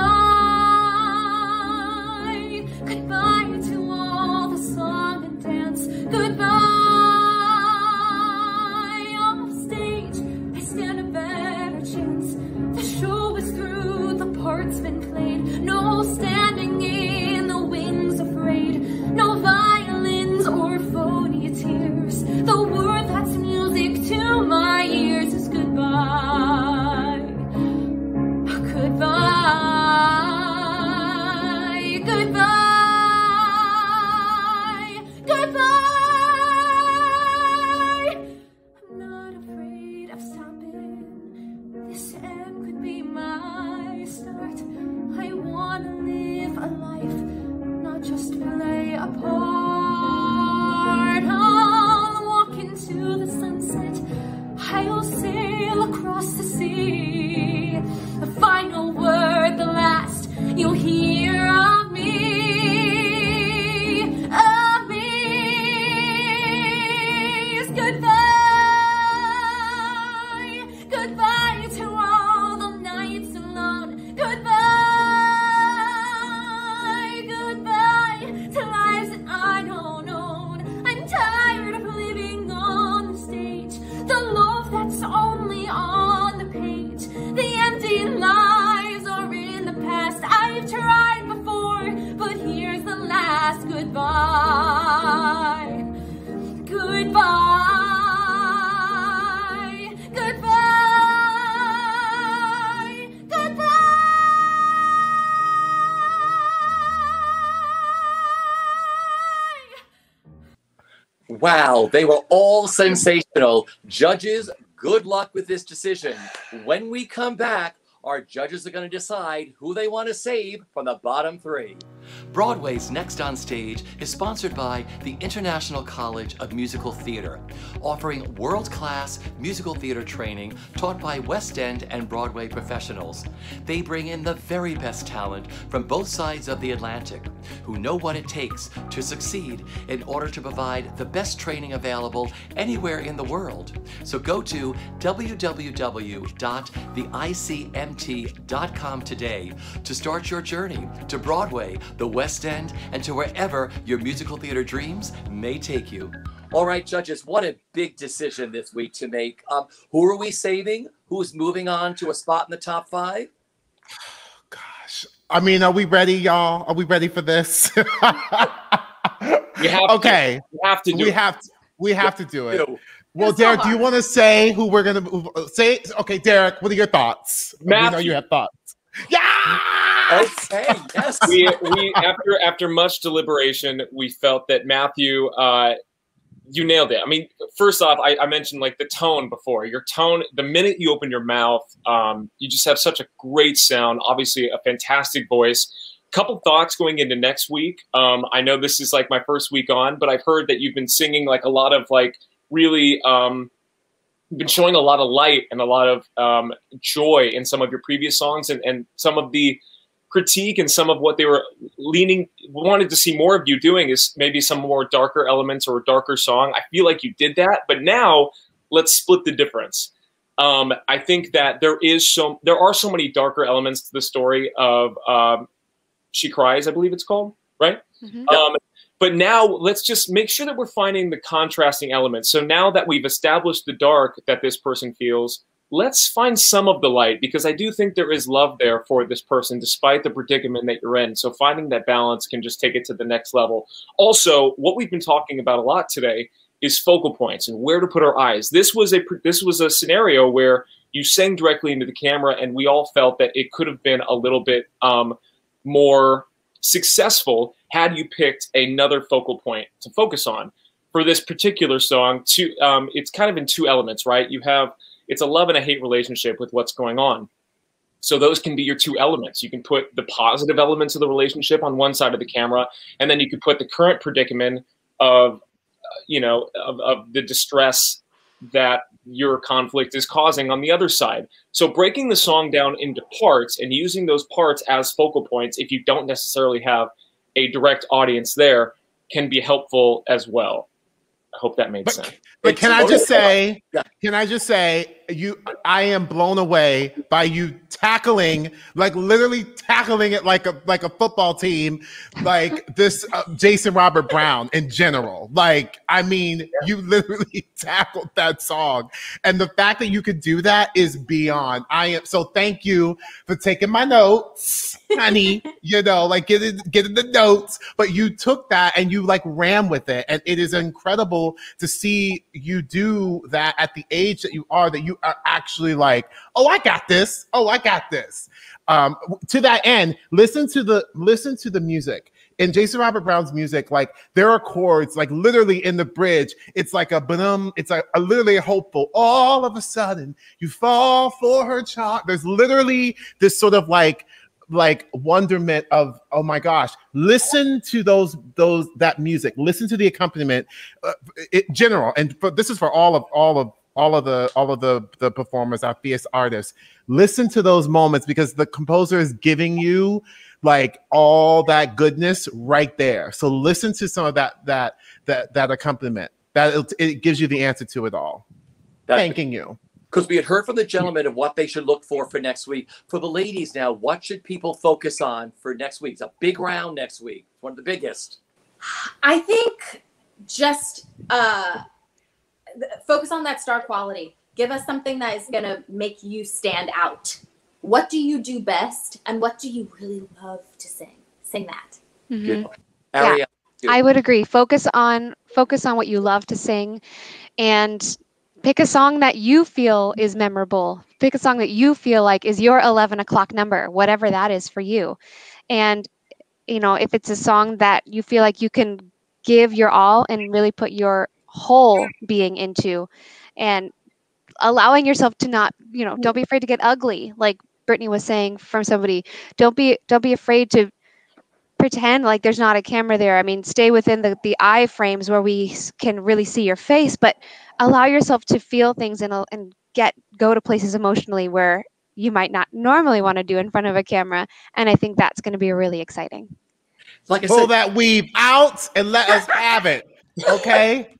Speaker 6: goodbye to all the song and dance. Goodbye. The show is through, the part's been played. No standing in the wings afraid. No violins or phony tears. The word that's music to my ears is goodbye. Goodbye. Goodbye. Goodbye. I'm not afraid of stopping. This end could be my start. I wanna live a life, not just play a part. I'll walk into the sunset. I'll sail across the sea. The final word, the last you'll hear of me. Of me is goodbye. Goodbye to all the nights alone. Goodbye, goodbye to lives that I don't own. I'm tired of living on the stage, the love that's only on the page. The empty lives are in the past. I've tried before, but here's the last goodbye. Goodbye.
Speaker 1: Wow, they were all sensational. Judges, good luck with this decision. When we come back, our judges are going to decide who they want to save from the bottom three. Broadway's Next on Stage is sponsored by the International College of Musical Theater, offering world-class musical theater training taught by West End and Broadway professionals. They bring in the very best talent from both sides of the Atlantic, who know what it takes to succeed in order to provide the best training available anywhere in the world. So go to www.theicmt.com today to start your journey to Broadway, the West End, and to wherever your musical theater dreams may take you. All right, judges, what a big decision this week to make. Who are we saving? Who's moving on to a spot in the top five?
Speaker 3: Gosh, I mean, are we ready, y'all? Are we ready for this?
Speaker 5: We have
Speaker 3: okay.
Speaker 5: To. We have to do it.
Speaker 3: We have to do it. Well,
Speaker 4: It's so
Speaker 3: Derek, do you
Speaker 4: hard.
Speaker 3: want to say who we're gonna say? Okay, Derek, what are your thoughts? We know
Speaker 5: Matthew.
Speaker 3: you have thoughts. Yeah.
Speaker 1: Okay, yes.
Speaker 5: we after much deliberation, we felt that Matthew, you nailed it. I mean, first off, I mentioned like the tone before. Your tone, the minute you open your mouth, you just have such a great sound. Obviously, a fantastic voice. Couple thoughts going into next week. I know this is like my first week on, but I've heard that you've been singing like a lot of like really. You've been showing a lot of light and a lot of joy in some of your previous songs, and some of the critique and some of what they were wanted to see more of you doing is maybe some more darker elements or a darker song. I feel like you did that, but now let's split the difference. I think that there are so many darker elements to the story of She Cries, I believe it's called, right?
Speaker 2: Mm-hmm.
Speaker 5: But now let's just make sure that we're finding the contrasting elements. So now that we've established the dark that this person feels, let's find some of the light, because I do think there is love there for this person, despite the predicament that you're in. So finding that balance can just take it to the next level. Also, what we've been talking about a lot today is focal points and where to put our eyes. This was a scenario where you sang directly into the camera, and we all felt that it could have been a little bit more successful had you picked another focal point to focus on. For this particular song, it's kind of in two elements, right? It's a love and a hate relationship with what's going on. So those can be your two elements. You can put the positive elements of the relationship on one side of the camera, and then you could put the current predicament of the distress that your conflict is causing on the other side. So breaking the song down into parts and using those parts as focal points, if you don't necessarily have a direct audience there, can be helpful as well. I hope that made sense.
Speaker 3: But can I just say, I am blown away by you tackling, like literally tackling it like a football team, like this Jason Robert Brown in general. Like, I mean, you literally tackled that song, and the fact that you could do that is beyond. So thank you for taking my notes, honey. Like getting the notes, but you took that and you like ran with it, and it is incredible to see you do that at the age that you are actually like, oh, I got this. Oh, I got this. To that end, listen to the music. In Jason Robert Brown's music, like there are chords, like literally in the bridge, it's like a ba-dum, it's a literally hopeful. All of a sudden, you fall for her charm. There's literally this sort of like wonderment of, oh my gosh, listen to that music, listen to the accompaniment, general, and this is for all of the performers, our fierce artists. Listen to those moments, because the composer is giving you like all that goodness right there. So listen to some of that accompaniment. It gives you the answer to it all. Thanking you.
Speaker 1: Because we had heard from the gentlemen of what they should look for next week. For the ladies now, what should people focus on for next week? It's a big round next week. It's one of the biggest.
Speaker 4: I think just focus on that star quality. Give us something that is going to make you stand out. What do you do best, and what do you really love to sing? Sing that.
Speaker 2: Mm-hmm.
Speaker 1: Yeah,
Speaker 2: I would agree. Focus on what you love to sing, and pick a song that you feel is memorable. Pick a song that you feel like is your 11 o'clock number, whatever that is for you. And, if it's a song that you feel like you can give your all and really put your whole being into, and allowing yourself to not, don't be afraid to get ugly. Like Brittany was saying from somebody, don't be afraid to pretend like there's not a camera there. I mean, stay within the eye frames where we can really see your face, but allow yourself to feel things and go to places emotionally where you might not normally want to do in front of a camera. And I think that's going to be really exciting.
Speaker 1: Like I
Speaker 3: Pull
Speaker 1: said,
Speaker 3: that weave out and let us have it. Okay?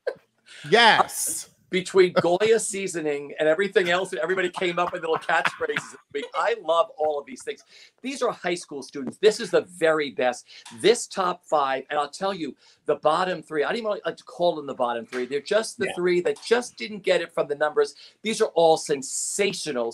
Speaker 3: Yes.
Speaker 1: Between Goya seasoning and everything else, and everybody came up with little catchphrases this week. I love all of these things. These are high school students. This is the very best. This top 5, and I'll tell you, the bottom 3, I don't even like to call them the bottom 3. They're just the 3 that just didn't get it from the numbers. These are all sensational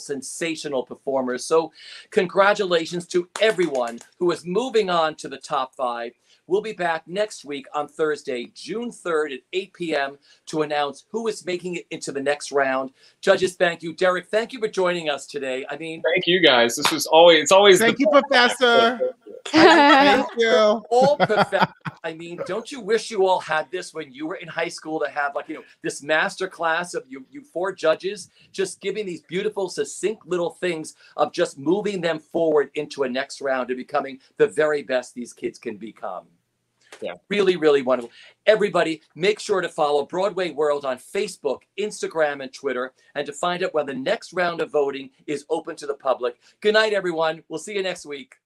Speaker 1: performers. So congratulations to everyone who is moving on to the top 5. We'll be back next week on Thursday, June 3rd at 8 p.m. to announce who is making it into the next round. Judges, thank you. Derek, thank you for joining us today. I mean,
Speaker 5: thank you guys. This was always
Speaker 3: Thank you, Professor.
Speaker 1: Thank
Speaker 3: you.
Speaker 1: All perfect. I mean, don't you wish you all had this when you were in high school, to have this master class of you 4 judges just giving these beautiful, succinct little things of just moving them forward into a next round and becoming the very best these kids can become.
Speaker 5: Yeah.
Speaker 1: Really, really wonderful. Everybody, make sure to follow Broadway World on Facebook, Instagram, and Twitter, and to find out when the next round of voting is open to the public. Good night, everyone. We'll see you next week.